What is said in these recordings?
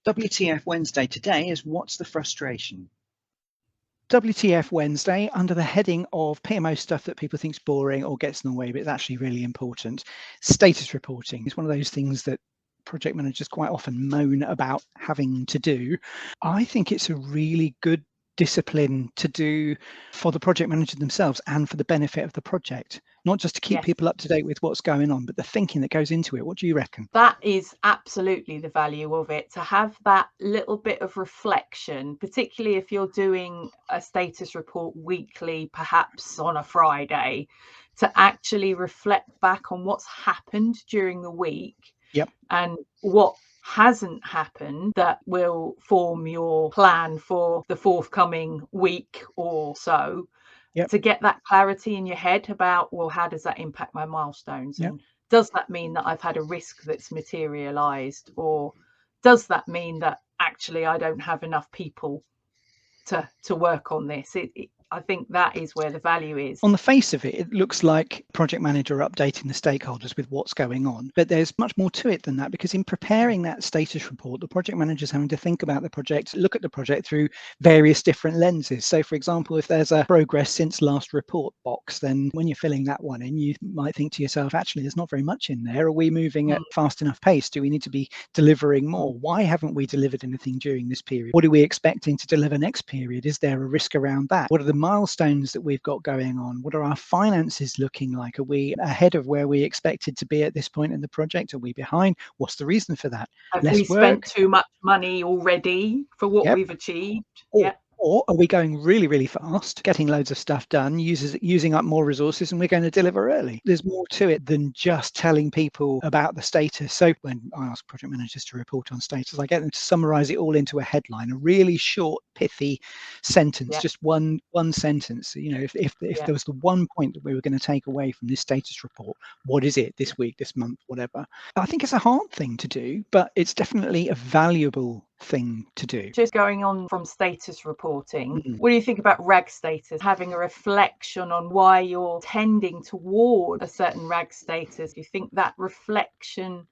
WTF Wednesday today is What's the Frustration? WTF Wednesday, under the heading of PMO stuff that people think is boring or gets in the way, but it's actually really important. Status reporting is one of those things that project managers quite often moan about having to do. I think it's a really good discipline to do for the project manager themselves and for the benefit of the project, not just to keep Yes. people up to date with what's going on, but the thinking that goes into it. What do you reckon? That is absolutely the value of it, to have that little bit of reflection, particularly if you're doing a status report weekly, perhaps on a Friday, to actually reflect back on what's happened during the week. Yep. And what hasn't happened that will form your plan for the forthcoming week or so. Yep. To get that clarity in your head about, well, how does that impact my milestones? Yep. And does that mean that I've had a risk that's materialized, or does that mean that actually I don't have enough people to work on this? I think that is where the value is. On the face of it, it looks like project manager updating the stakeholders with what's going on, but there's much more to it than that, because in preparing that status report, the project manager's having to think about the project, look at the project through various different lenses. So for example, if there's a progress since last report box, then when you're filling that one in, you might think to yourself, actually, there's not very much in there. Are we moving at fast enough pace? Do we need to be delivering more? Why haven't we delivered anything during this period? What are we expecting to deliver next period? Is there a risk around that? What are the milestones that we've got going on? What are our finances looking like? Are we ahead of where we expected to be at this point in the project? Are we behind? What's the reason for that? Have we spent too much money already for what we've achieved? Or are we going really, really fast, getting loads of stuff done, using up more resources, and we're going to deliver early? There's more to it than just telling people about the status. So when I ask project managers to report on status, I get them to summarize it all into a headline, a really short, pithy sentence, just one sentence. You know, if there was the one point that we were going to take away from this status report, what is it this week, this month, whatever? I think it's a hard thing to do, but it's definitely a valuable thing to do. Just going on from status reporting, what do you think about RAG status? Having a reflection on why you're tending toward a certain RAG status. Do you think that reflection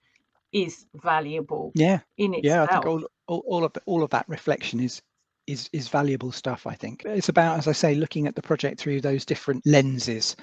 is valuable in itself? Yeah, I think all of that reflection is valuable stuff. I think it's about, as I say, looking at the project through those different lenses.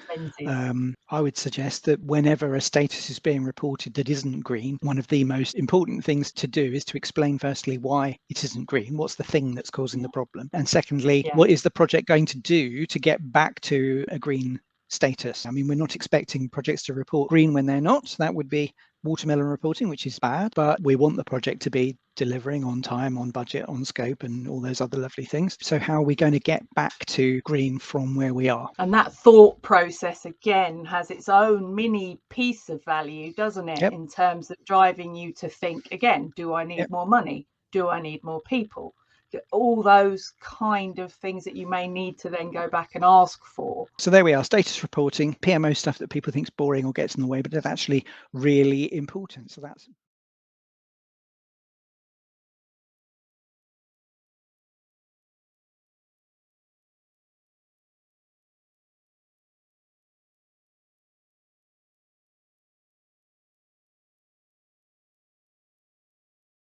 I would suggest that whenever a status is being reported that isn't green, one of the most important things to do is to explain firstly why it isn't green, what's the thing that's causing the problem, and secondly, what is the project going to do to get back to a green status. I mean, we're not expecting projects to report green when they're not. That would be watermelon reporting, which is bad, but we want the project to be delivering on time, on budget, on scope, and all those other lovely things. So how are we going to get back to green from where we are? And that thought process again has its own mini piece of value, doesn't it? In terms of driving you to think again, do I need more money? Do I need more people? All those kind of things that you may need to then go back and ask for. So there we are, status reporting, PMO stuff that people think is boring or gets in the way, but it's actually really important. So that's